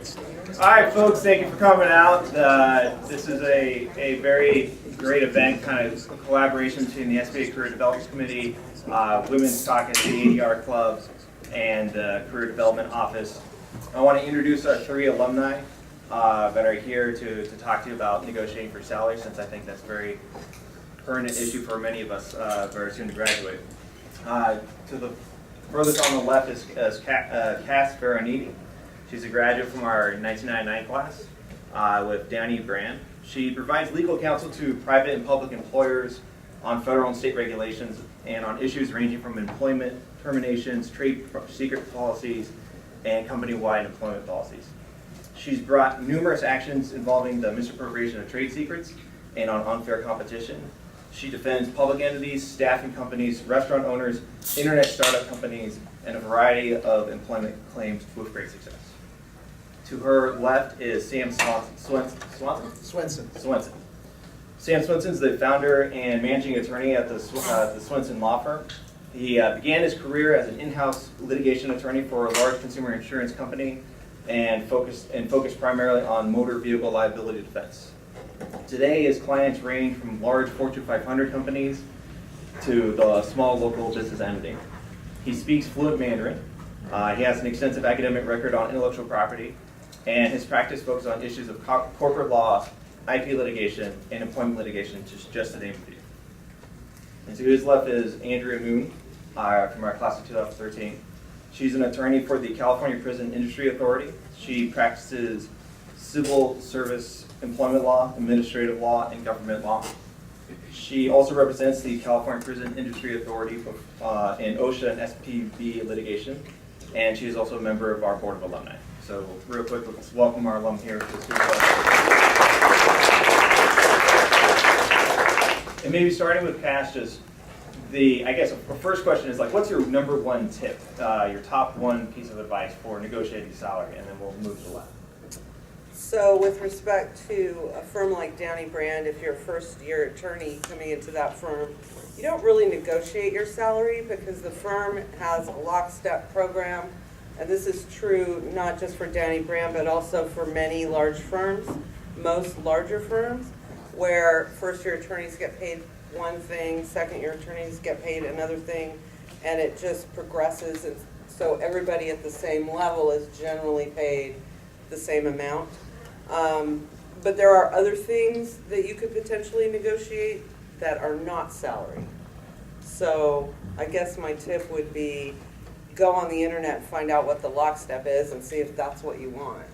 All right, folks, thank you for coming out. This is a very great event, kind of a collaboration between the SBA Career Development Committee, Women's Caucus, the ADR Club, and the Career Development Office. I want to introduce our three alumni that are here to talk to you about negotiating for salary, since I think that's a very pertinent issue for many of us very soon to graduate. To the furthest on the left is Cass Veroniti. She's a graduate from our 1999 class with Downey Brand. She provides legal counsel to private and public employers on federal and state regulations and on issues ranging from employment terminations, trade secret policies, and company-wide employment policies. She's brought numerous actions involving the misappropriation of trade secrets and on unfair competition. She defends public entities, staffing companies, restaurant owners, internet startup companies, and a variety of employment claims with great success. To her left is Sam Swenson. Sam Swenson is the founder and managing attorney at the Swenson Law Firm. He began his career as an in-house litigation attorney for a large consumer insurance company and focused primarily on motor vehicle liability defense. Today, his clients range from large Fortune 500 companies to the small local business entity. He speaks fluent Mandarin. He has an extensive academic record on intellectual property, and his practice focuses on issues of corporate law, IP litigation, and employment litigation, just to name a few. And to his left is Andrea Moon from our class of 2013. She's an attorney for the California Prison Industry Authority. She practices civil service employment law, administrative law, and government law. She also represents the California Prison Industry Authority in OSHA and SPV litigation, and she is also a member of our Board of Alumni. So real quick, let's welcome our alum here to the school. And maybe starting with Cass, just I guess the first question is, like, what's your number one tip, your top one piece of advice for negotiating salary, and then we'll move to the left. So with respect to a firm like Downey Brand, if you're a first-year attorney coming into that firm, you don't really negotiate your salary because the firm has a lockstep program, and this is true not just for Downey Brand, but also for many large firms, most larger firms, where first-year attorneys get paid one thing, second-year attorneys get paid another thing, and it just progresses, and so everybody at the same level is generally paid the same amount. But there are other things that you could potentially negotiate that are not salary. So I guess my tip would be go on the internet and find out what the lockstep is and see if that's what you want.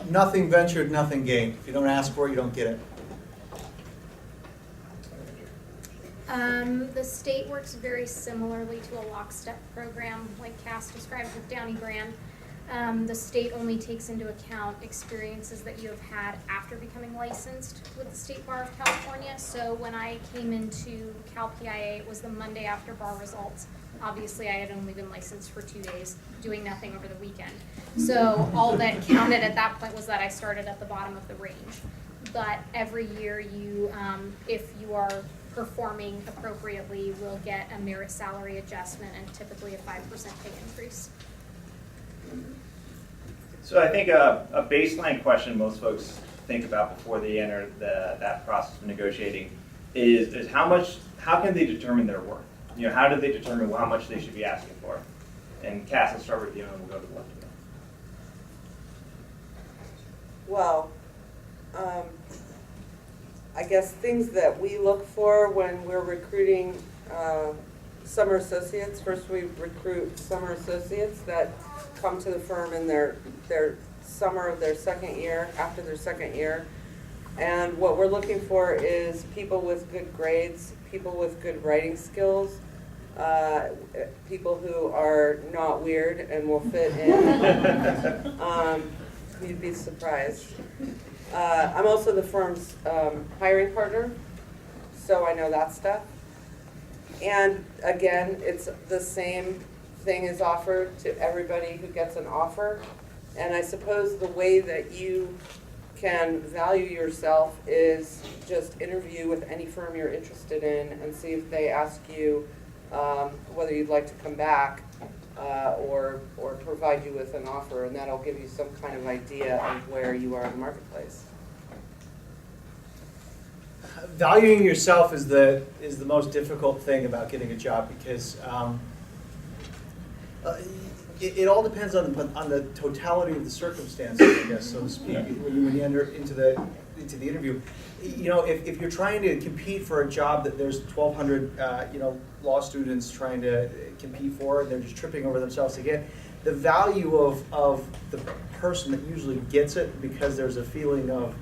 Nothing ventured, nothing gained. If you don't ask for it, you don't get it. The state works very similarly to a lockstep program like Cass described with Downey Brand. The state only takes into account experiences that you have had after becoming licensed with the State Bar of California. So when I came into Cal PIA, it was the Monday after bar results. Obviously, I had only been licensed for 2 days, doing nothing over the weekend. So all that counted at that point was that I started at the bottom of the range. But every year, you, if you are performing appropriately, will get a merit salary adjustment and typically a 5% pay increase. So I think a baseline question most folks think about before they enter that process of negotiating is how can they determine their worth? You know, how do they determine how much they should be asking for? And Cass, let's start with you, and we'll go to the left again. Well, I guess things that we look for when we're recruiting summer associates. First, we recruit summer associates that come to the firm in their summer of their second year, after their second year. And what we're looking for is people with good grades, people with good writing skills, people who are not weird and will fit in. You'd be surprised. I'm also the firm's hiring partner, so I know that stuff. And again, it's the same thing is offered to everybody who gets an offer. And I suppose the way that you can value yourself is just interview with any firm you're interested in and see if they ask you whether you'd like to come back. or provide you with an offer, and that'll give you some kind of idea of where you are in the marketplace. Valuing yourself is the most difficult thing about getting a job, because it all depends on the totality of the circumstances, I guess, so to speak. When you enter into the interview, you know, if you're trying to compete for a job that there's 1,200 law students trying to compete for, and they're just tripping over themselves to get, the value of the person that usually gets it, because there's a feeling of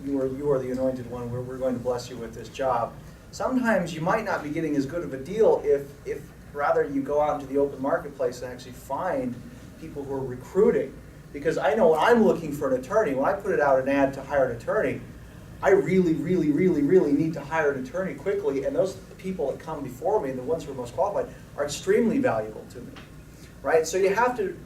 you are the anointed one, we're going to bless you with this job. Sometimes you might not be getting as good of a deal if rather you go out into the open marketplace and actually find people who are recruiting. Because I know when I'm looking for an attorney, when I put it out an ad to hire an attorney, I really, really, really, really need to hire an attorney quickly, and those people that come before me, the ones who are most qualified, are extremely valuable to me, right? So you have to,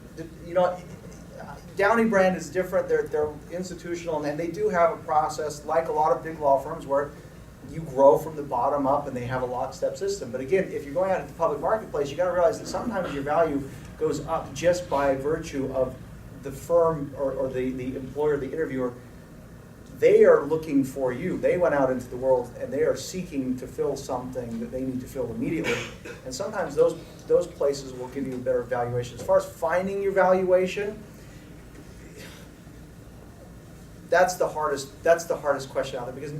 Downey brand is different. They're institutional, and they do have a process, like a lot of big law firms, where you grow from the bottom up, and they have a lockstep system. But again, if you're going out into the public marketplace, you got to realize that sometimes your value goes up just by virtue of the firm or the employer, the interviewer. They are looking for you. They went out into the world, and they are seeking to fill something that they need to fill immediately. And sometimes those places will give you a better valuation. As far as finding your valuation, that's the hardest question out there, because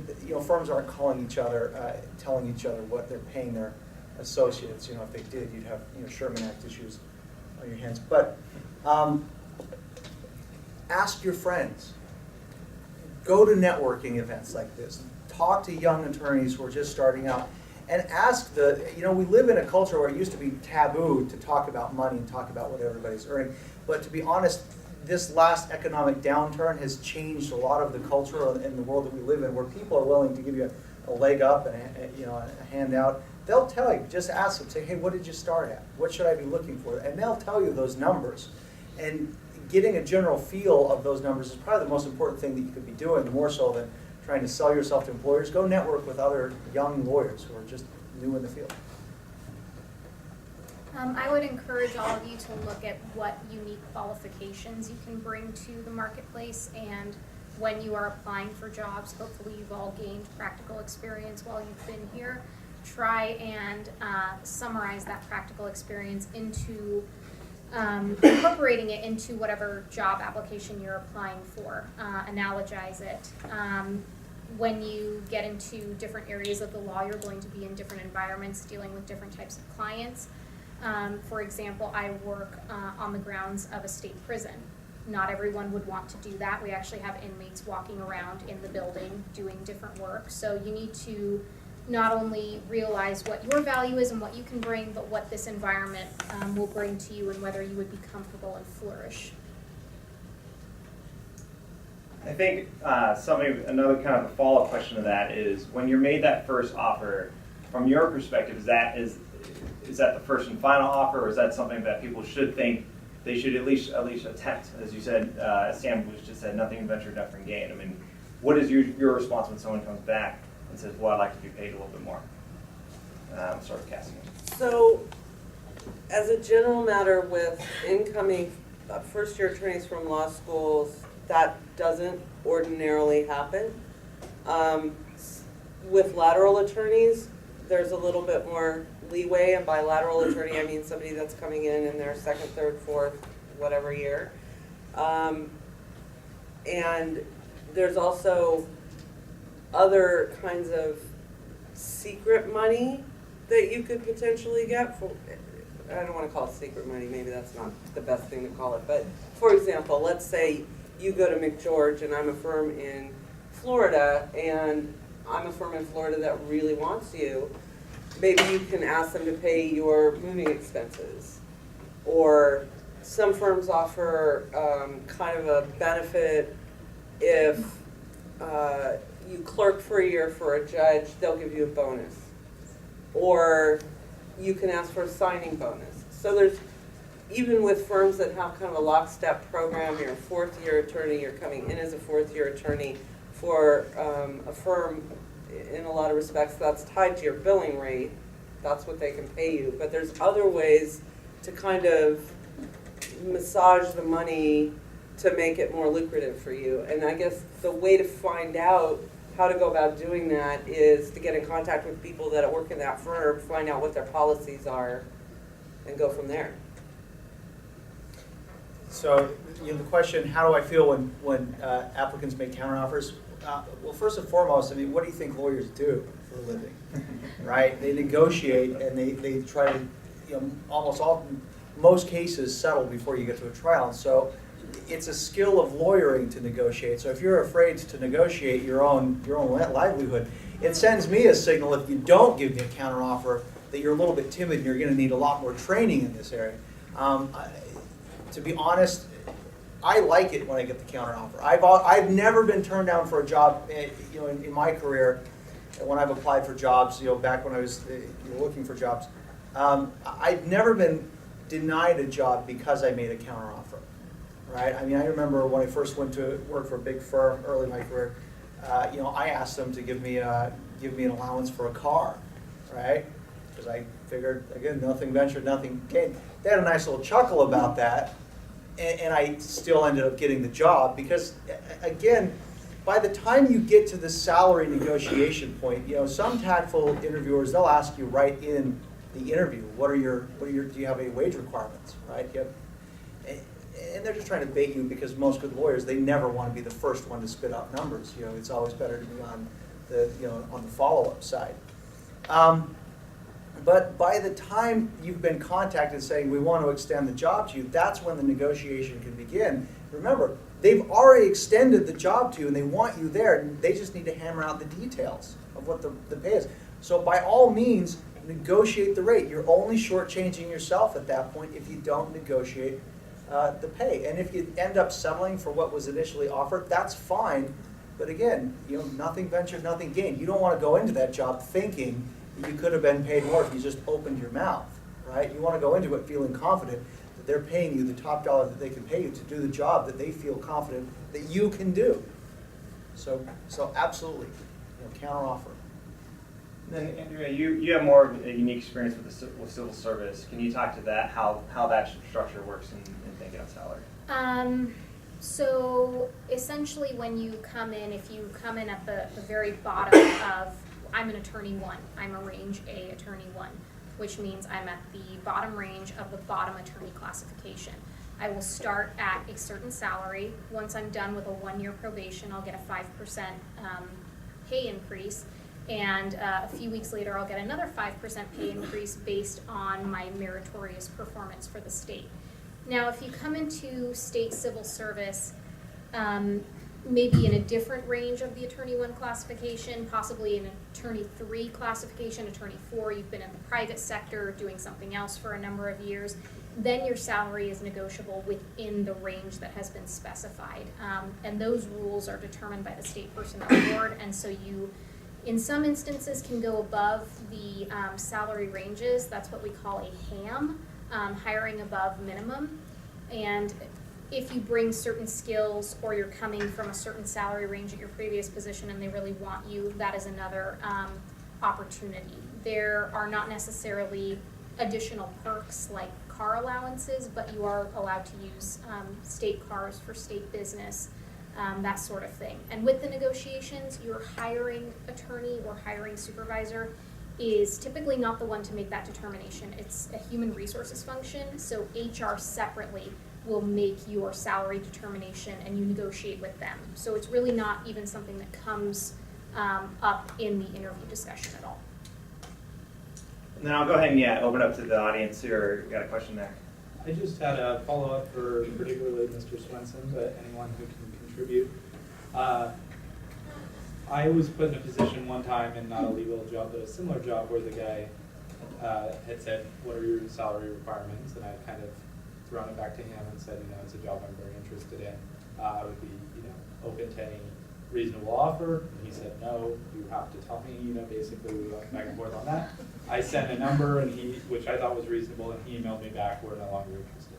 firms aren't calling each other, telling each other what they're paying their associates. If they did, you'd have Sherman Act issues on your hands. But ask your friends. Go to networking events like this. Talk to young attorneys who are just starting out, and ask we live in a culture where it used to be taboo to talk about money and talk about what everybody's earning. But to be honest, this last economic downturn has changed a lot of the culture in the world that we live in, where people are willing to give you a leg up and a handout. They'll tell you. Just ask them. Say, hey, what did you start at? What should I be looking for? And they'll tell you those numbers. And getting a general feel of those numbers is probably the most important thing that you could be doing, more so than trying to sell yourself to employers. Go network with other young lawyers who are just new in the field. I would encourage all of you to look at what unique qualifications you can bring to the marketplace, and when you are applying for jobs, hopefully you've all gained practical experience while you've been here. Try and summarize that practical experience into incorporating it into whatever job application you're applying for. Analogize it. When you get into different areas of the law, you're going to be in different environments dealing with different types of clients. For example, I work on the grounds of a state prison. Not everyone would want to do that. We actually have inmates walking around in the building doing different work. So you need to not only realize what your value is and what you can bring, but what this environment will bring to you and whether you would be comfortable and flourish. I think another kind of a follow-up question to that is, when you're made that first offer, from your perspective, is that the first and final offer, or is that something that people should think they should at least attempt? As you said, as Sam just said, nothing ventured, nothing gained. I mean, what is your response when someone comes back and says, well, I'd like to be paid a little bit more? Sort of casting it. So, as a general matter with incoming first-year attorneys from law schools, that doesn't ordinarily happen. With lateral attorneys, there's a little bit more leeway, and by lateral attorney I mean somebody that's coming in their second, third, fourth, whatever year. And there's also other kinds of secret money that you could potentially get for, I don't want to call it secret money, maybe that's not the best thing to call it, but for example, let's say you go to McGeorge and I'm a firm in Florida, and I'm a firm in Florida that really wants you. Maybe you can ask them to pay your moving expenses. Or some firms offer kind of a benefit if you clerk for a year for a judge, they'll give you a bonus. Or you can ask for a signing bonus. So there's, even with firms that have kind of a lockstep program, you're a fourth-year attorney, you're coming in as a fourth-year attorney for a firm, in a lot of respects, that's tied to your billing rate. that's what they can pay you. But there's other ways to kind of massage the money to make it more lucrative for you. And I guess the way to find out how to go about doing that is to get in contact with people that work in that firm, find out what their policies are, and go from there. So, the question, how do I feel when applicants make counteroffers? Well, first and foremost, I mean, what do you think lawyers do for a living, right? They negotiate and they try to, most cases settle before you get to a trial. So it's a skill of lawyering to negotiate. So if you're afraid to negotiate your own livelihood, it sends me a signal if you don't give me a counteroffer that you're a little bit timid and you're going to need a lot more training in this area. To be honest, I like it when I get the counteroffer. I've never been turned down for a job, in my career, when I've applied for jobs, back when I was looking for jobs. I've never been denied a job because I made a counteroffer, right? I mean, I remember when I first went to work for a big firm early in my career. I asked them to give me an allowance for a car, right? Because I figured, again, nothing ventured, nothing gained. They had a nice little chuckle about that, and I still ended up getting the job because, again, by the time you get to the salary negotiation point, some tactful interviewers, they'll ask you right in the interview, do you have any wage requirements, right? And they're just trying to bait you because most good lawyers, they never want to be the first one to spit out numbers. It's always better to be on the follow-up side. But by the time you've been contacted saying we want to extend the job to you, that's when the negotiation can begin. Remember, they've already extended the job to you and they want you there, and they just need to hammer out the details of what the pay is. So by all means, negotiate the rate. You're only shortchanging yourself at that point if you don't negotiate the pay. And if you end up settling for what was initially offered, that's fine. But again, nothing ventured, nothing gained. You don't want to go into that job thinking that you could have been paid more if you just opened your mouth, right? You want to go into it feeling confident that they're paying you the top dollar that they can pay you to do the job that they feel confident that you can do. So absolutely, counteroffer. Then Andrea, you have more of a unique experience with civil service. Can you talk to that, how that structure works in thinking of salary? So essentially when you come in, if you come in at the very bottom of, I'm an attorney 1, I'm a range A attorney 1, which means I'm at the bottom range of the bottom attorney classification. I will start at a certain salary. Once I'm done with a 1-year probation, I'll get a 5% pay increase. And a few weeks later, I'll get another 5% pay increase based on my meritorious performance for the state. Now, if you come into state civil service, maybe in a different range of the attorney 1 classification, possibly an attorney 3 classification, attorney 4, you've been in the private sector doing something else for a number of years, then your salary is negotiable within the range that has been specified. And those rules are determined by the State Personnel Board, and so you, in some instances, can go above the salary ranges. That's what we call a HAM, hiring above minimum. And if you bring certain skills or you're coming from a certain salary range at your previous position and they really want you, that is another opportunity. There are not necessarily additional perks like car allowances, but you are allowed to use state cars for state business, that sort of thing. And with the negotiations, your hiring attorney or hiring supervisor is typically not the one to make that determination. It's a human resources function, so HR separately will make your salary determination and you negotiate with them. So it's really not even something that comes up in the interview discussion at all. And then I'll go ahead and open up to the audience here. Got a question there? I just had a follow-up for particularly Mr. Swenson, but anyone who can contribute. I was put in a position one time in not a legal job, but a similar job where the guy had said, what are your salary requirements? And I kind of thrown it back to him and said, it's a job I'm very interested in. I would be, open to any reasonable offer. And he said, no, you have to tell me, basically we went back and forth on that. I sent a number and which I thought was reasonable, and he emailed me back, we're no longer interested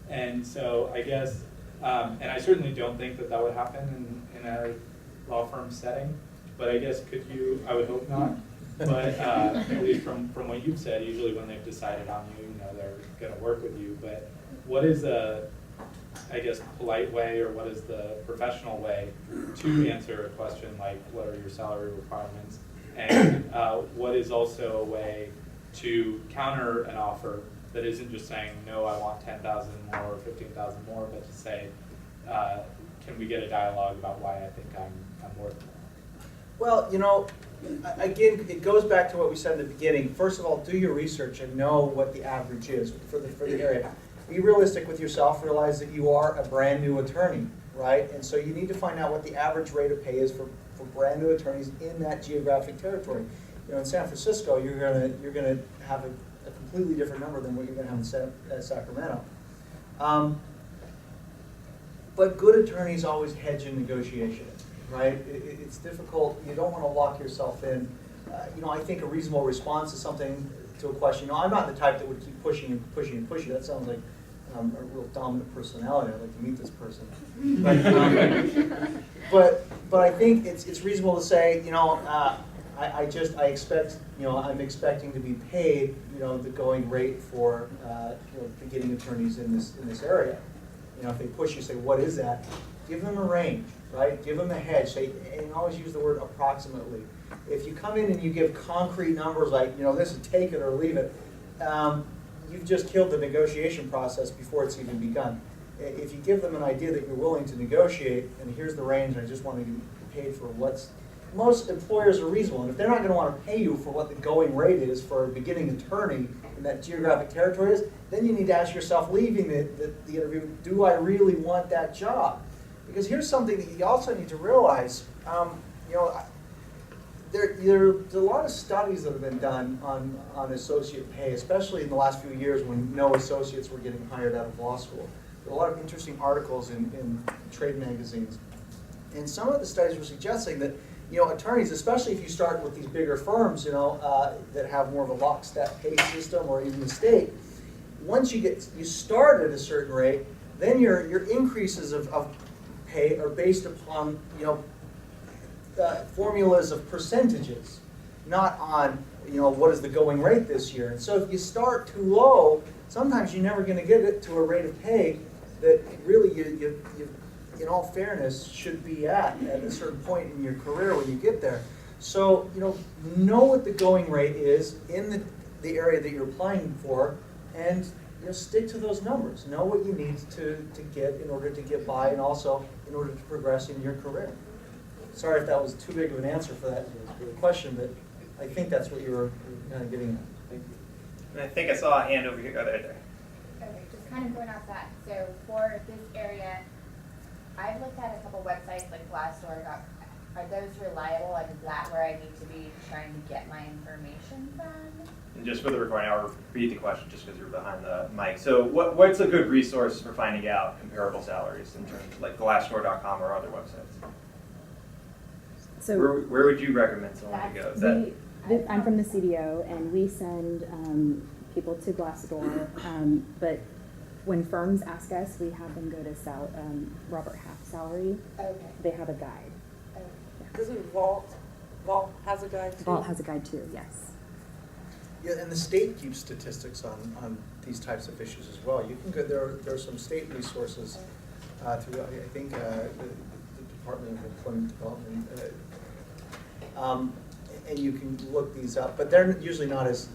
in it. And so I guess, and I certainly don't think that would happen in a law firm setting, But I guess could you, I would hope not, but at least from what you've said, usually when they've decided on you, you know, they're gonna work with you. But what is a, I guess, polite way, or what is the professional way to answer a question like, what are your salary requirements? And what is also a way to counter an offer that isn't just saying, no, I want 10,000 more or 15,000 more, but to say, can we get a dialogue about why I think I'm worth more? Well, you know, again, it goes back to what we said in the beginning. First of all, do your research and know what the average is for the area. Be realistic with yourself. Realize that you are a brand new attorney, right? And so you need to find out what the average rate of pay is for brand new attorneys in that geographic territory. You know, in San Francisco, you're gonna have a completely different number than what you're gonna have in Sacramento. But good attorneys always hedge in negotiation, right? It's difficult. You don't want to lock yourself in. You know, I think a reasonable response to something, to a question. You know, I'm not the type that would keep pushing and pushing and pushing. That sounds like a real dominant personality. I'd like to meet this person. But I think it's reasonable to say, you know, I expect, you know, I'm expecting to be paid, you know, the going rate for you know, beginning attorneys in this area. You know, if they push you, say, what is that? Give them a range, right? Give them a hedge. Say, and always use the word approximately. If you come in and you give concrete numbers like, you know, this is take it or leave it, you've just killed the negotiation process before it's even begun. If you give them an idea that you're willing to negotiate, and here's the range, I just want to get paid for what's, most employers are reasonable, and if they're not going to want to pay you for what the going rate is for a beginning attorney in that geographic territory is, then you need to ask yourself, leaving the interview, do I really want that job? Because here's something that you also need to realize. You know, there's a lot of studies that have been done on associate pay, especially in the last few years when no associates were getting hired out of law school. There are a lot of interesting articles in trade magazines. And some of the studies were suggesting that, you know, attorneys, especially if you start with these bigger firms, you know, that have more of a lockstep pay system, or even the state, once you start at a certain rate, then your increases of pay are based upon, you know, formulas of percentages, not on, you know, what is the going rate this year. And so if you start too low, sometimes you're never going to get it to a rate of pay that really you in all fairness, should be at a certain point in your career when you get there. So, you know what the going rate is in the area that you're applying for, and, you know, stick to those numbers. Know what you need to get in order to get by, and also in order to progress in your career. Sorry if that was too big of an answer for that question, but I think that's what you were kind of getting at. Thank you. And I think I saw a hand over here. Oh, there. Okay, just kind of going off that. So for this area, I've looked at a couple websites like Glassdoor. Are those reliable? Like, is that where I need to be trying to get my information from? And just for the recording, I'll repeat the question just because you're behind the mic. So what's a good resource for finding out comparable salaries in terms of like Glassdoor.com or other websites? So where would you recommend someone to go? I'm from the CDO, and we send people to Glassdoor, but when firms ask us, we have them go to Robert Half Salary. Okay. They have a guide. Okay. Doesn't Vault has a guide too? Vault has a guide too, yes. Yeah, and the state keeps statistics on these types of issues as well. You can go there are some state resources through, I think, the Department of Employment Development, and you can look these up, but they're usually not as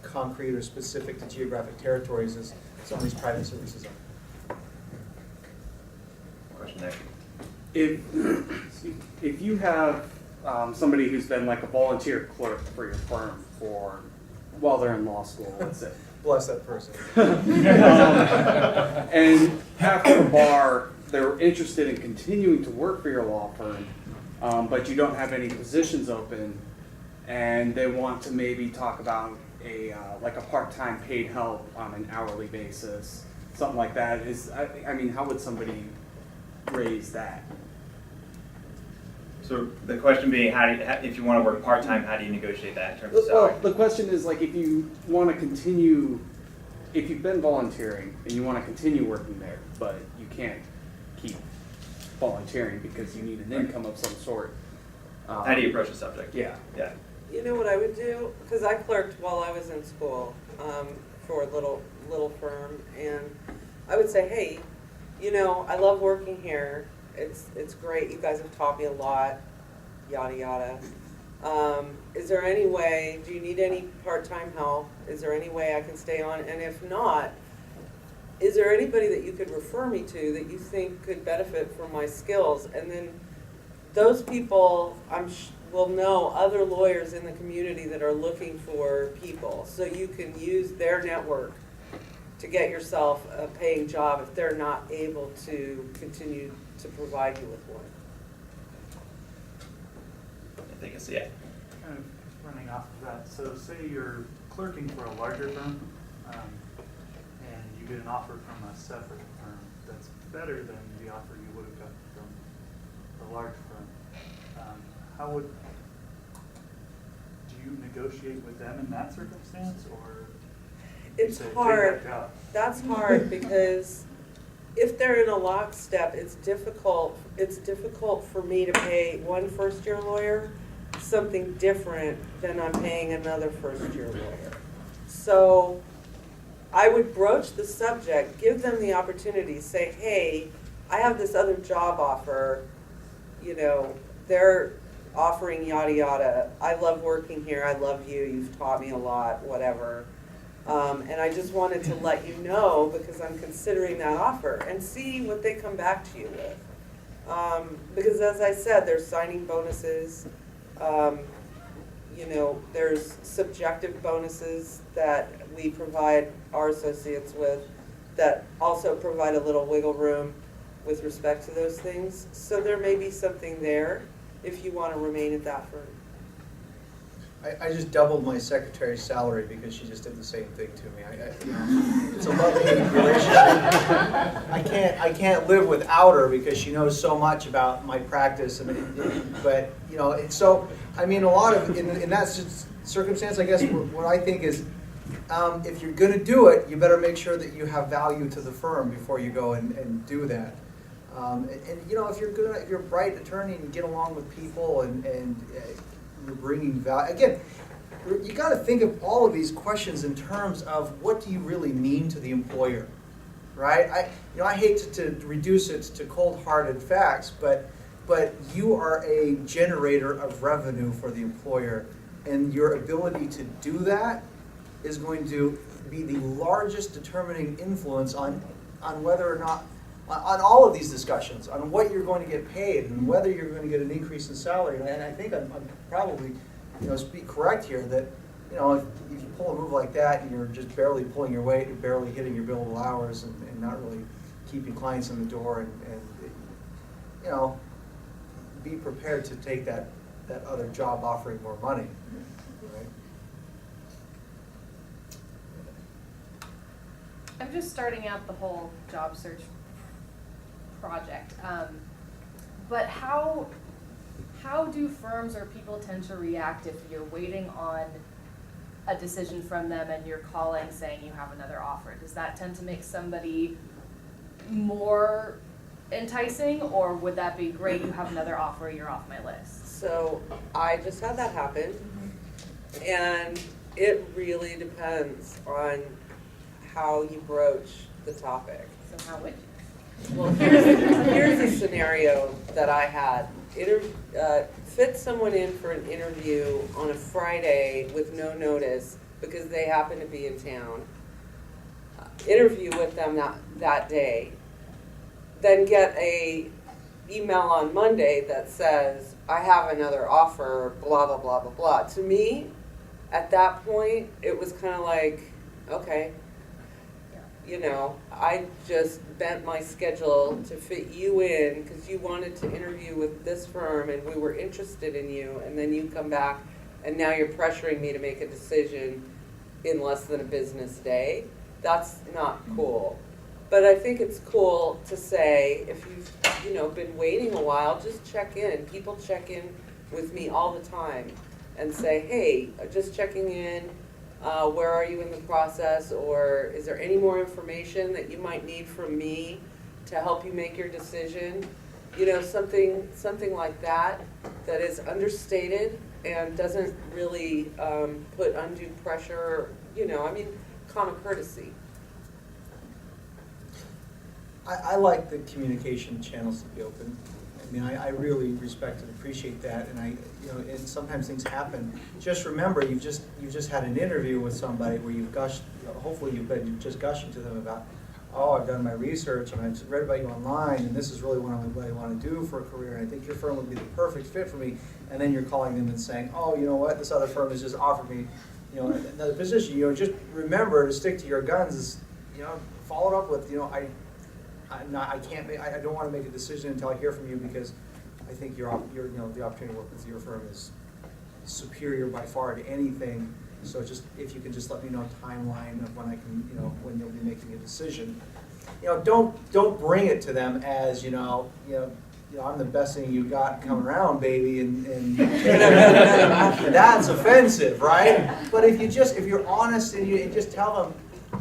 concrete or specific to geographic territories as some of these private services are. Question next. If you have somebody who's been like a volunteer clerk for your firm while they're in law school, let's say, Bless that person. and after the bar, they're interested in continuing to work for your law firm, but you don't have any positions open, and they want to maybe talk about like a part-time paid help on an hourly basis, something like that. I mean, how would somebody raise that? So the question being, if you want to work part-time, how do you negotiate that in terms of salary? Well, the question is, like, if you want to continue, if you've been volunteering and you want to continue working there, but you can't keep volunteering because you need an income of some sort, How do you approach the subject? Yeah. Yeah. You know what I would do? Because I clerked while I was in school for a little firm, and I would say, hey, you know, I love working here. It's great. You guys have taught me a lot. Yada yada. Is there any way? Do you need any part-time help? Is there any way I can stay on? And if not, is there anybody that you could refer me to that you think could benefit from my skills? And then those people, will know other lawyers in the community that are looking for people. So you can use their network to get yourself a paying job if they're not able to continue to provide you with one. I think it's, yeah. Kind of running off of that, so say you're clerking for a larger firm, and you get an offer from a separate firm that's better than the offer you would have gotten from the large firm. How do you negotiate with them in that circumstance, or It's say, take hard. that job? That's hard because if they're in a lockstep, it's difficult. It's difficult for me to pay one first-year lawyer something different than I'm paying another first-year lawyer. So I would broach the subject, give them the opportunity, say, hey, I have this other job offer, you know, they're offering yada yada. I love working here, I love you, you've taught me a lot, whatever. And I just wanted to let you know because I'm considering that offer and see what they come back to you with. Because as I said, there's signing bonuses, you know, there's subjective bonuses that we provide our associates with that also provide a little wiggle room with respect to those things. So there may be something there if you want to remain at that firm. I just doubled my secretary's salary because she just did the same thing to me. You know, it's a love-hate relationship. I can't live without her because she knows so much about my practice. But you know, so I mean, a lot of in that circumstance, I guess what I think is, if you're going to do it, you better make sure that you have value to the firm before you go and do that. And you know, if you're a bright attorney and you get along with people and you're bringing value. Again, you got to think of all of these questions in terms of what do you really mean to the employer, right? I hate to reduce it to cold-hearted facts, but you are a generator of revenue for the employer, and your ability to do that is going to be the largest determining influence on whether or not, on all of these discussions, on what you're going to get paid and whether you're going to get an increase in salary. And I think I'm probably, speak correct here that, if you pull a move like that and you're just barely pulling your weight and barely hitting your billable hours and not really keeping clients in the door and be prepared to take that other job offering more money. Right? I'm just starting out the whole job search project, but how do firms or people tend to react if you're waiting on a decision from them and you're calling saying you have another offer? Does that tend to make somebody more enticing, or would that be great, you have another offer, you're off my list? So I just had that happen, and it really depends on how you broach the topic. So how would you? Well, here's a scenario that I had. Fit someone in for an interview on a Friday with no notice because they happen to be in town. Interview with them that day. Then get a email on Monday that says, I have another offer, blah, blah, blah, blah, blah. To me, at that point, it was kind of like, okay. I just bent my schedule to fit you in because you wanted to interview with this firm and we were interested in you, and then you come back and now you're pressuring me to make a decision in less than a business day. That's not cool. But I think it's cool to say, if you've been waiting a while, just check in. People check in with me all the time and say, hey, just checking in. Where are you in the process, or is there any more information that you might need from me to help you make your decision? you know, something like that, that is understated and doesn't really put undue pressure, you know, I mean, common courtesy. I like the communication channels to be open. I mean, I really respect and appreciate that, and and sometimes things happen. Just remember, you've just had an interview with somebody where you've gushed, hopefully you've been just gushing to them about, oh, I've done my research, and I've read about you online, and this is really what I want to do for a career, and I think your firm would be the perfect fit for me. And then you're calling them and saying, oh, you know what, this other firm has just offered me, you know, another position. You know, just remember to stick to your guns. Is, you know, follow it up with, you know, I don't want to make a decision until I hear from you, because I think your you know, the opportunity to work with your firm is superior by far to anything. So just, if you can just let me know a timeline of when I can, you know, when you'll be making a decision. You know, don't bring it to them as, you know, I'm the best thing you got coming around, baby, and that's offensive, right? But if you're honest and you just tell them,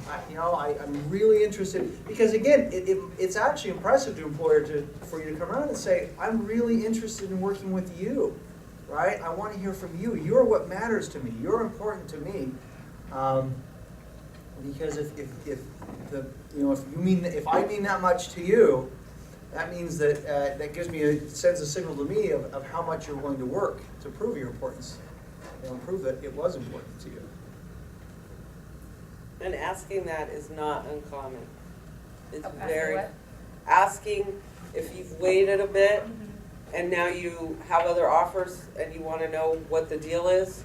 I'm really interested, because again, it's actually impressive to employer for you to come around and say, I'm really interested in working with you, right? I want to hear from you. You're what matters to me. You're important to me, because if I mean that much to you, that means that that sends a signal to me of how much you're willing to work to prove your importance, prove that it was important to you. And asking that is not uncommon. It's Asking very, what? asking if you've waited a bit and now you have other offers and you want to know what the deal is,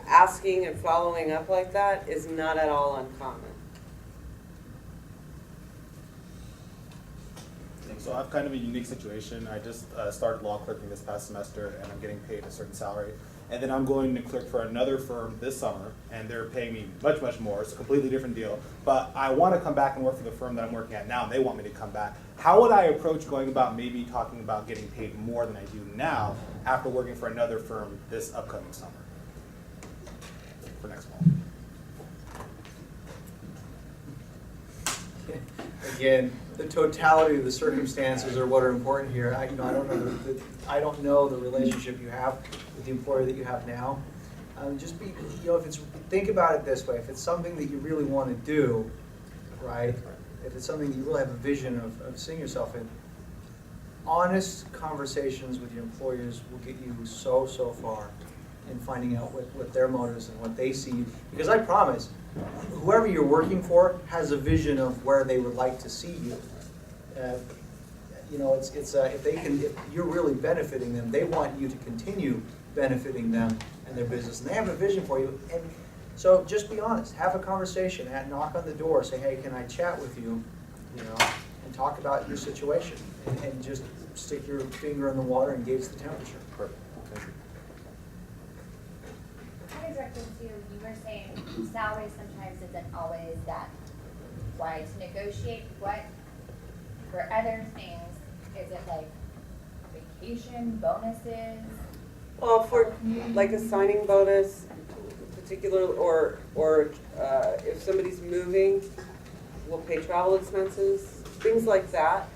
asking and following up like that is not at all uncommon. So I have kind of a unique situation. I just started law clerking this past semester, and I'm getting paid a certain salary. And then I'm going to clerk for another firm this summer, and they're paying me much, much more. It's a completely different deal. But I want to come back and work for the firm that I'm working at now, and they want me to come back. How would I approach going about maybe talking about getting paid more than I do now after working for another firm this upcoming summer for next fall? Again, the totality of the circumstances are what are important here. I don't know the relationship you have with the employer that you have now. Just be, think about it this way: if it's something that you really want to do, right? If it's something that you really have a vision of seeing yourself in, honest conversations with your employers will get you so far in finding out what their motives and what they see. Because I promise, whoever you're working for has a vision of where they would like to see you. If you're really benefiting them, they want you to continue benefiting them and their business, and they have a vision for you. And so, just be honest. Have a conversation. Knock on the door. Say, "Hey, can I chat with you?" And talk about your situation, and just stick your finger in the water and gauge the temperature. Perfect. Thank you. Kind of directed to, you were saying salary sometimes isn't always that why to negotiate. What, for other things, is it like vacation, bonuses? Well, for like a signing bonus, particular, or if somebody's moving, we'll pay travel expenses, things like that.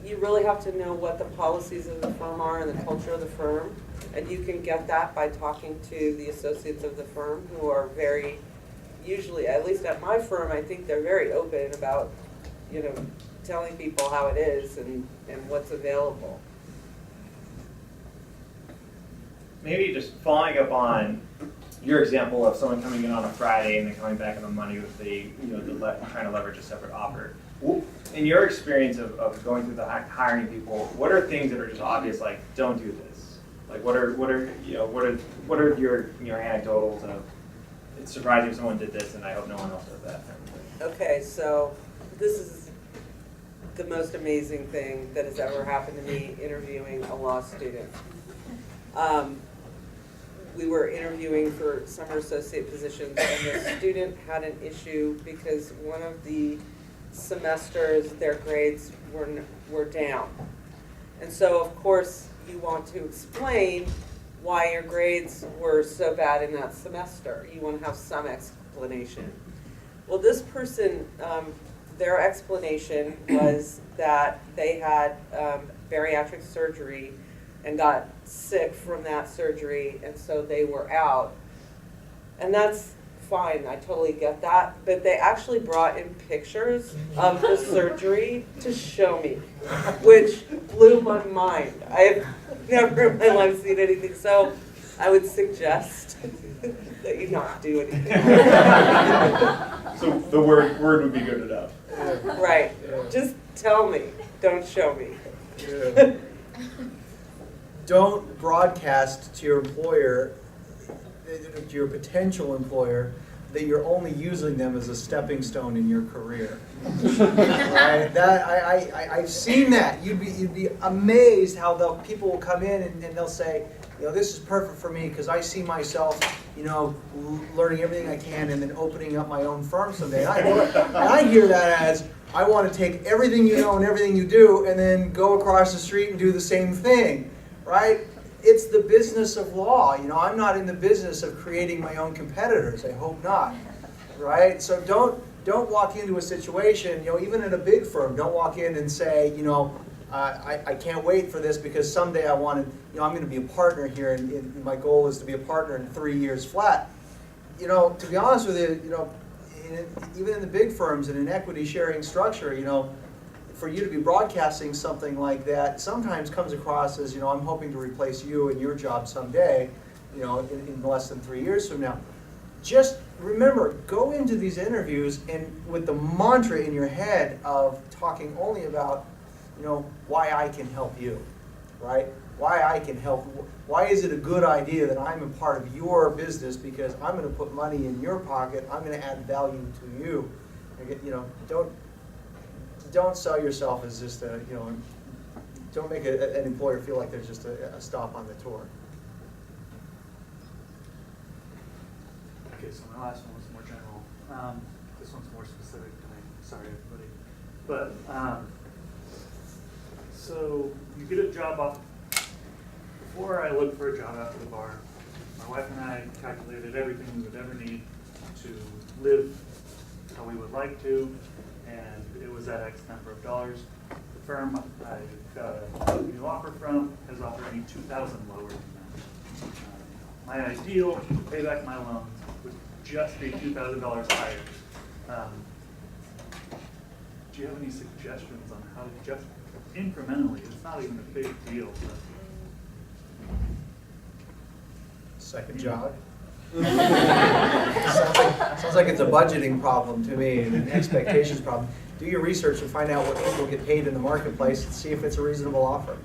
You really have to know what the policies of the firm are and the culture of the firm, and you can get that by talking to the associates of the firm, who are very, usually, at least at my firm, I think they're very open about, telling people how it is and what's available. Maybe just following up on your example of someone coming in on a Friday and then coming back on a Monday with trying to leverage a separate offer. In your experience of going through the hiring people, what are things that are just obvious, like don't do this? Like what are your anecdotals of it's surprising if someone did this and I hope no one else does that type of thing? Okay, so this is the most amazing thing that has ever happened to me interviewing a law student. We were interviewing for summer associate positions, and the student had an issue because one of the semesters their grades were down. And so of course you want to explain why your grades were so bad in that semester. You want to have some explanation. Well, this person their explanation was that they had bariatric surgery and got sick from that surgery, and so they were out. And that's fine, I totally get that, but they actually brought in pictures of the surgery to show me, which blew my mind. I've never in my life seen anything, so I would suggest that you not do anything. So the word would be good enough. Right, just tell me, don't show me. Don't broadcast to your employer, to your potential employer, that you're only using them as a stepping stone in your career. Right? I've seen that. You'd be amazed how people will come in and they'll say, this is perfect for me because I see myself, learning everything I can and then opening up my own firm someday. And I hear that as, I want to take everything you know and everything you do and then go across the street and do the same thing, right? It's the business of law. I'm not in the business of creating my own competitors. I hope not, right? So don't walk into a situation, even in a big firm, don't walk in and say, I can't wait for this because someday I'm going to be a partner here and my goal is to be a partner in 3 years flat. To be honest with you, even in the big firms in an equity sharing structure, for you to be broadcasting something like that sometimes comes across as, I'm hoping to replace you in your job someday, in less than 3 years from now. Just remember, go into these interviews and with the mantra in your head of talking only about, why I can help you, right? Why I can help. Why is it a good idea that I'm a part of your business because I'm going to put money in your pocket. I'm going to add value to you. Don't sell yourself as just a, don't make an employer feel like there's just a stop on the tour. Okay, so my last one was more general. This one's more specific to me. Sorry, everybody. But, so you get a job off. Before I looked for a job after the bar, my wife and I calculated everything we would ever need to live how we would like to, and it was at X number of dollars. The firm I got a new offer from has offered me $2,000 lower than that. My ideal to pay back my loans would just be $2,000 higher. Do you have any suggestions on how to just incrementally, it's not even a big deal, but Second job. Sounds like it's a budgeting problem to me and an expectations problem. Do your research and find out what people get paid in the marketplace and see if it's a reasonable offer.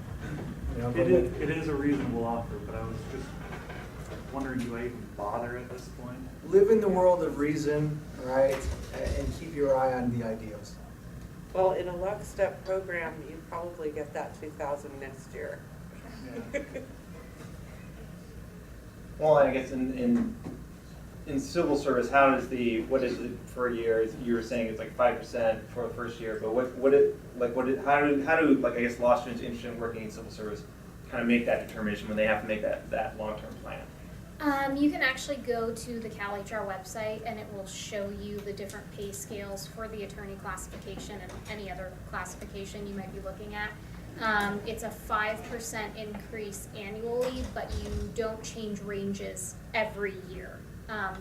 it is a reasonable offer, but I was just wondering, do I even bother at this point? Live in the world of reason, right, and keep your eye on the ideals. Well, in a lockstep program, you probably get that 2,000 next year. Yeah. Well, I guess in civil service, what is it for a year? You were saying it's like 5% for the first year, but how do like, I guess, law students interested in working in civil service kind of make that determination when they have to make that long-term plan? You can actually go to the CalHR website and it will show you the different pay scales for the attorney classification and any other classification you might be looking at. It's a 5% increase annually, but you don't change ranges every year.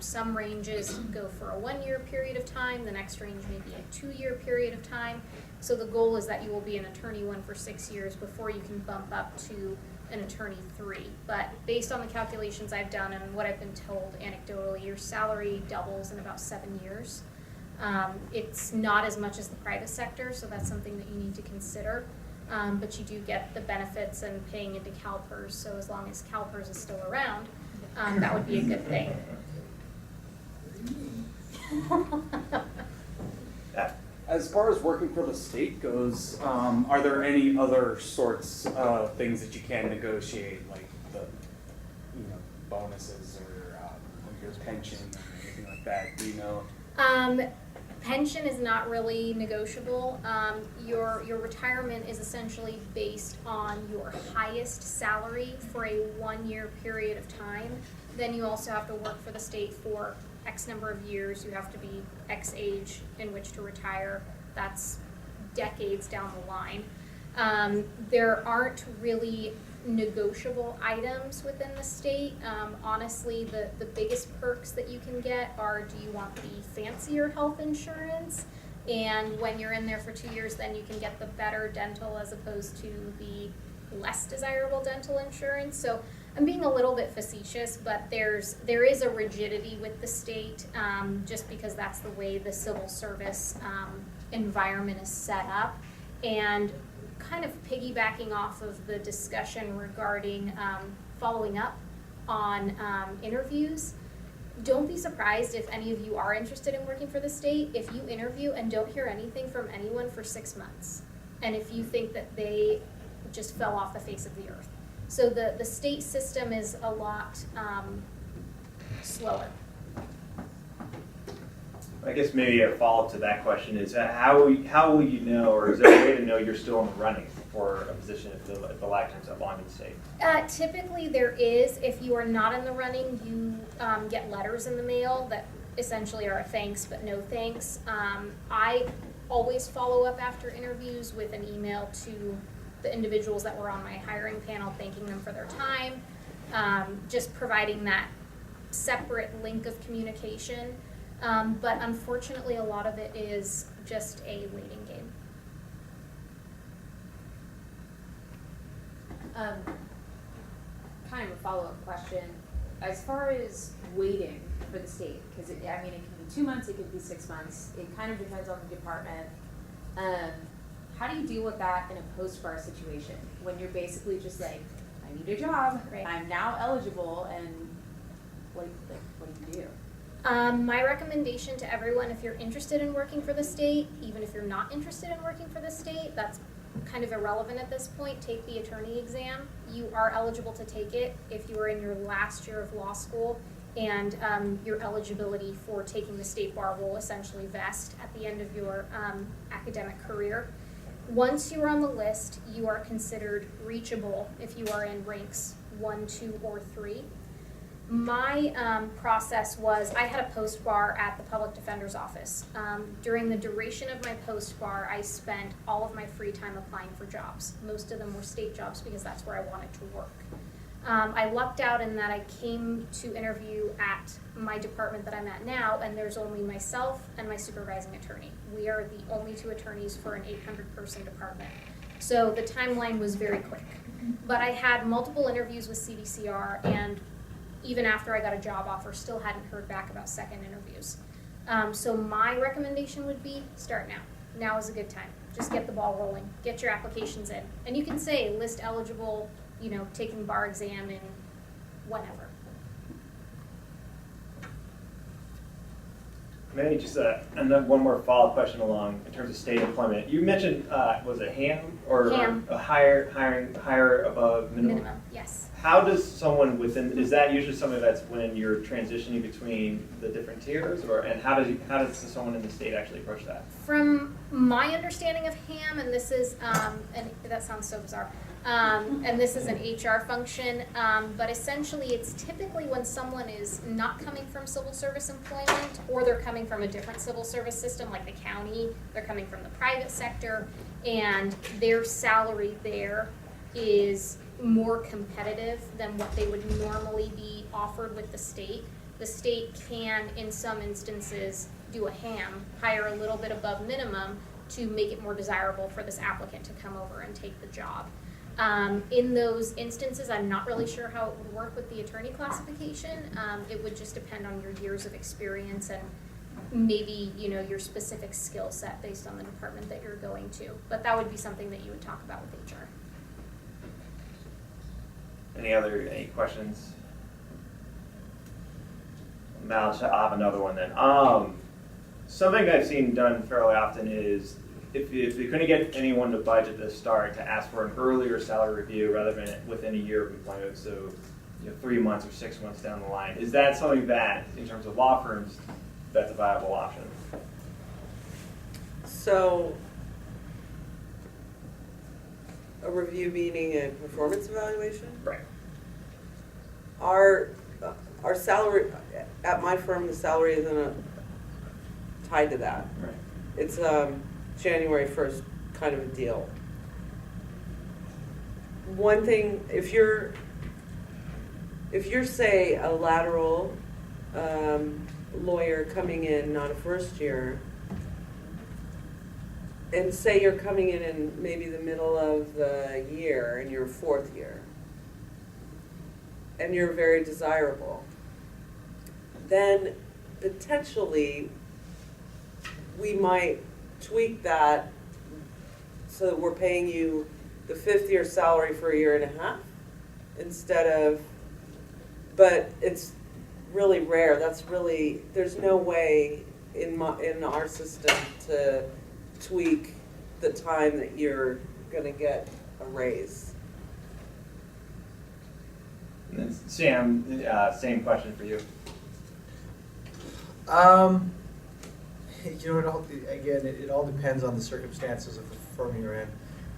Some ranges go for a 1-year period of time, the next range may be a 2-year period of time. So the goal is that you will be an attorney 1 for 6 years before you can bump up to an attorney 3. But based on the calculations I've done and what I've been told anecdotally, your salary doubles in about 7 years. It's not as much as the private sector, so that's something that you need to consider. But you do get the benefits and paying into CalPERS, so as long as CalPERS is still around, that would be a good thing. As far as working for the state goes, are there any other sorts of things that you can negotiate, like the bonuses or your pension or anything like that? Do you know? Pension is not really negotiable. Your retirement is essentially based on your highest salary for a 1-year period of time. Then you also have to work for the state for X number of years. You have to be X age in which to retire. that's decades down the line. There aren't really negotiable items within the state. Honestly, the biggest perks that you can get are, do you want the fancier health insurance? And when you're in there for 2 years, then you can get the better dental as opposed to the less desirable dental insurance. So I'm being a little bit facetious, but there is a rigidity with the state, just because that's the way the civil service environment is set up. And kind of piggybacking off of the discussion regarding following up on interviews, don't be surprised if any of you are interested in working for the state, if you interview and don't hear anything from anyone for 6 months, and if you think that they just fell off the face of the earth. So the state system is a lot slower. I guess maybe a follow-up to that question is, how will you know, or is there a way to know you're still in the running for a position if the lag turns out long in the state? Typically there is. If you are not in the running, you get letters in the mail that essentially are a thanks but no thanks. I always follow up after interviews with an email to the individuals that were on my hiring panel, thanking them for their time, just providing that separate link of communication. But unfortunately, a lot of it is just a waiting game. Kind of a follow-up question. As far as waiting for the state, because it can be 2 months, it could be 6 months. It kind of depends on the department. How do you deal with that in a post-bar situation when you're basically just like, I need a job, Right. I'm now eligible, and what do you do? My recommendation to everyone, if you're interested in working for the state, even if you're not interested in working for the state, that's kind of irrelevant at this point, take the attorney exam. You are eligible to take it if you are in your last year of law school, and your eligibility for taking the state bar will essentially vest at the end of your academic career. Once you are on the list, you are considered reachable if you are in ranks 1, 2, or 3. My process was, I had a post bar at the public defender's office. During the duration of my post bar, I spent all of my free time applying for jobs. Most of them were state jobs because that's where I wanted to work. I lucked out in that I came to interview at my department that I'm at now, and there's only myself and my supervising attorney. We are the only 2 attorneys for an 800-person department. So the timeline was very quick. But I had multiple interviews with CDCR, and even after I got a job offer, still hadn't heard back about second interviews. So my recommendation would be start now. Now is a good time. Just get the ball rolling. Get your applications in. And you can say list eligible, taking the bar exam in whenever. Maybe just one more follow-up question along in terms of state employment. You mentioned, was it HAM or HAM. a higher above minimum? Minimum, yes. How does someone is that usually something that's when you're transitioning between the different tiers, and how does someone in the state actually approach that? From my understanding of HAM, and this is, and that sounds so bizarre, and this is an HR function, but essentially it's typically when someone is not coming from civil service employment, or they're coming from a different civil service system like the county, they're coming from the private sector, and their salary there is more competitive than what they would normally be offered with the state. The state can, in some instances, do a HAM, hire a little bit above minimum to make it more desirable for this applicant to come over and take the job. In those instances, I'm not really sure how it would work with the attorney classification. It would just depend on your years of experience and maybe your specific skill set based on the department that you're going to. But that would be something that you would talk about with HR. Any questions? I'll have another one then. Something I've seen done fairly often is if you couldn't get anyone to budget to start, to ask for an earlier salary review rather than within a year of employment, so 3 months or 6 months down the line. Is that something that, in terms of law firms, that's a viable option? So, a review meaning a performance evaluation? Right. Our salary, at my firm, the salary isn't tied to that. Right. It's January 1st kind of a deal. One thing, if you're say a lateral lawyer coming in, not a first year, and say you're coming in maybe the middle of the year in your 4th year, and you're very desirable, then potentially we might tweak that so that we're paying you the 5th year salary for a year and a half instead of, but it's really rare. That's really, there's no way in our system to tweak the time that you're gonna get a raise. And then Sam, same question for you. You know, it all depends on the circumstances of the firm you're in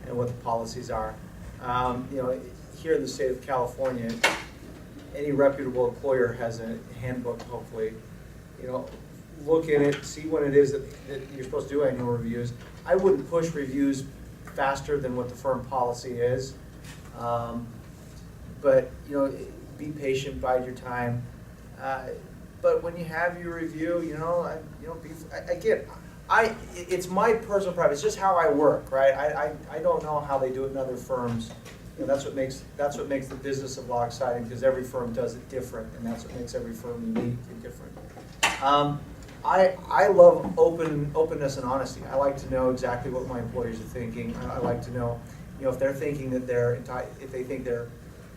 and what the policies are. You know, here in the state of California, any reputable employer has a handbook, hopefully. You know, look in it, see when it is that you're supposed to do annual reviews. I wouldn't push reviews faster than what the firm policy is. But, you know, be patient, bide your time. But when you have your review, it's my personal preference. It's just how I work, right? I don't know how they do it in other firms. You know, that's what makes the business of law exciting, because every firm does it different, and that's what makes every firm unique and different. I love openness and honesty. I like to know exactly what my employees are thinking. I like to know, you know, if they're thinking that if they think they're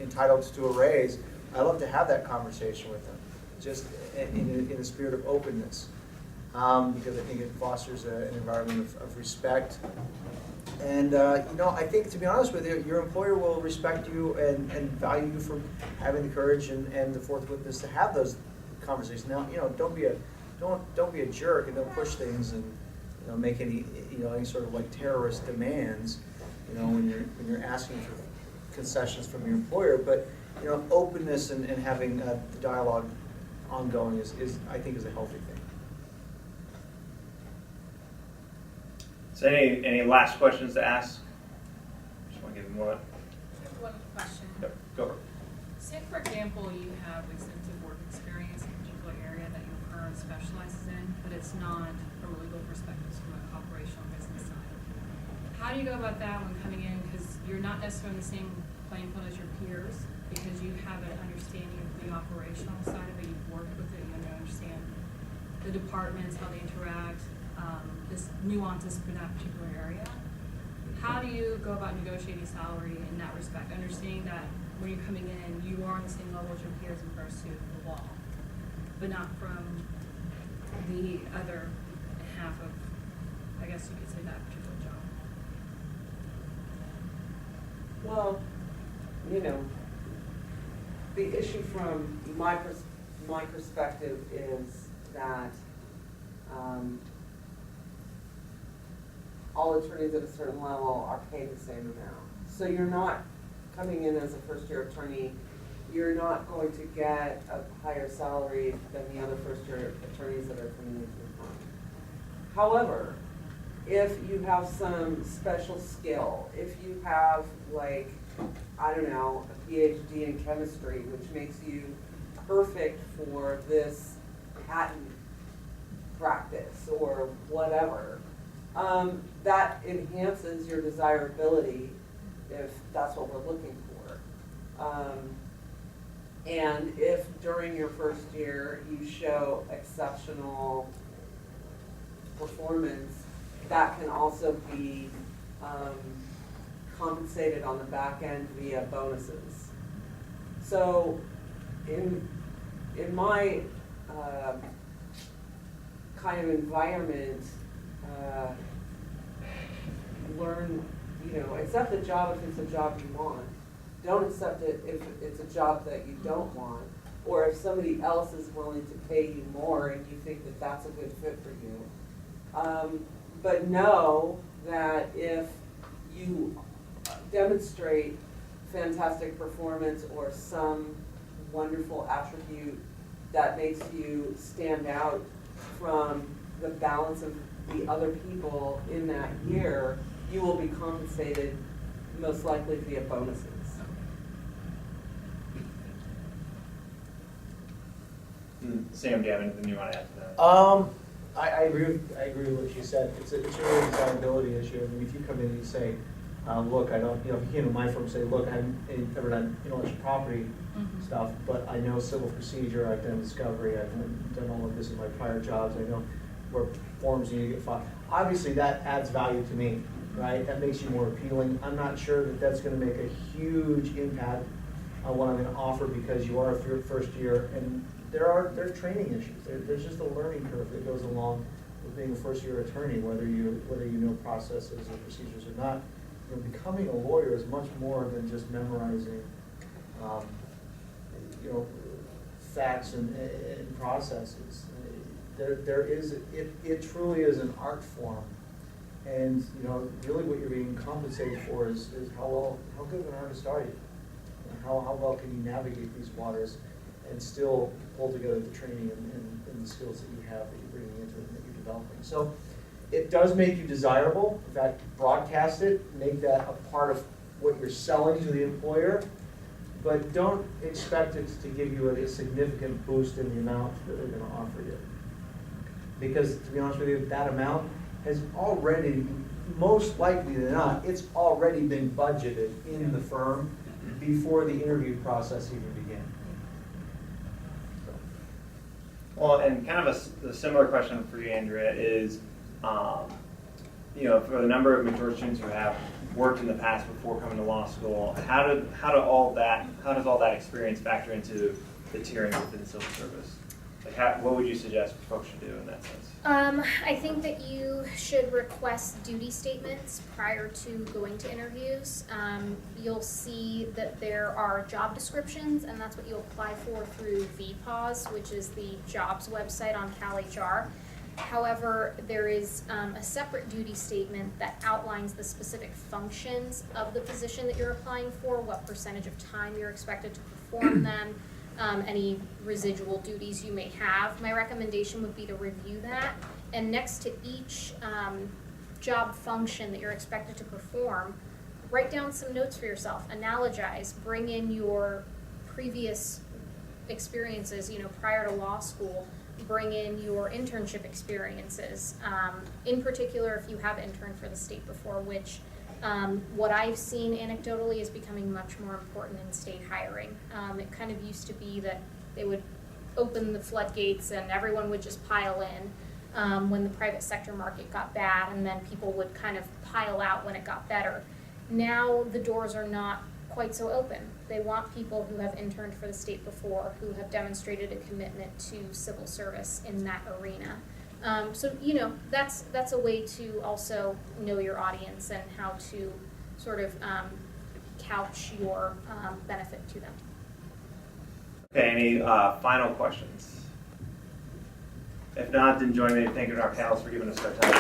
entitled to a raise. I love to have that conversation with them, just in a spirit of openness, because I think it fosters an environment of respect. And you know, I think, to be honest with you, your employer will respect you and value you for having the courage and the forthwithness to have those conversations. Now, you know, don't be a jerk and don't push things and, you know, make any sort of like terrorist demands, you know, when you're asking for concessions from your employer. But, you know, openness and having the dialogue ongoing is I think is a healthy thing. So any last questions to ask? Just want to give them one. One question. Yep, go. Say, for example, you have extensive work experience in a particular area that your firm specializes in, but it's not from a legal perspective, it's from an operational business side. How do you go about that when coming in? Because you're not necessarily on the same playing field as your peers, because you have an understanding of the operational side of it, you've worked with it, you understand the departments, how they interact, this nuances for that particular area. How do you go about negotiating salary in that respect, understanding that when you're coming in, you are on the same level as your peers in regards to the law, but not from the other half of, I guess you could say, that particular job? Well, you know, the issue from my perspective is that all attorneys at a certain level are paid the same amount. So you're not coming in as a first-year attorney, you're not going to get a higher salary than the other first-year attorneys that are coming into the firm. However, if you have some special skill, if you have, like, I don't know, a PhD in chemistry, which makes you perfect for this patent practice or whatever, that enhances your desirability if that's what we're looking for. And if during your first year you show exceptional performance, that can also be compensated on the back end via bonuses. So in my kind of environment, learn, you know, accept the job if it's a job you want. Don't accept it if it's a job that you don't want, or if somebody else is willing to pay you more and you think that that's a good fit for you. But know that if you demonstrate fantastic performance or some wonderful attribute that makes you stand out from the balance of the other people in that year, you will be compensated most likely via bonuses. Sam, do you have anything you want to add to that? I agree with what you said. It's a really desirability issue. I mean, if you come in and you say, look, I don't, if you came to my firm and say, look, I haven't ever done intellectual property stuff, but I know civil procedure, I've done discovery, I've done all of this in my prior jobs, I know where forms need to get filed. Obviously, that adds value to me, right? That makes you more appealing. I'm not sure that that's going to make a huge impact on what I'm going to offer because you are a first year, and there are training issues. There's just a learning curve that goes along with being a first-year attorney, whether you know processes or procedures or not. Becoming a lawyer is much more than just memorizing, facts and processes. It truly is an art form, and really what you're being compensated for is how good of an artist are you? How well can you navigate these waters and still pull together the training and the skills that you have that you're bringing into it and that you're developing. So it does make you desirable. In fact, broadcast it, make that a part of what you're selling to the employer, but don't expect it to give you a significant boost in the amount that they're going to offer you. Because to be honest with you, that amount has already, most likely than not, it's already been budgeted in the firm before the interview process even began. Well, and kind of a similar question for you, Andrea, is, for the number of McGeorge students who have worked in the past before coming to law school, how does all that experience factor into the tiering within the civil service? Like, what would you suggest folks should do in that sense? I think that you should request duty statements prior to going to interviews. You'll see that there are job descriptions, and that's what you apply for through VPAWS, which is the jobs website on CalHR. However, there is a separate duty statement that outlines the specific functions of the position that you're applying for, what percentage of time you're expected to perform them, any residual duties you may have. My recommendation would be to review that, and next to each job function that you're expected to perform, write down some notes for yourself, analogize, bring in your previous experiences, prior to law school, bring in your internship experiences. In particular, if you have interned for the state before, which what I've seen anecdotally is becoming much more important in state hiring. It kind of used to be that they would open the floodgates and everyone would just pile in when the private sector market got bad, and then people would kind of pile out when it got better. Now the doors are not quite so open. They want people who have interned for the state before, who have demonstrated a commitment to civil service in that arena. So that's a way to also know your audience and how to sort of couch your benefit to them. Okay, any final questions? If not, then join me in thanking our panelists for giving us their time.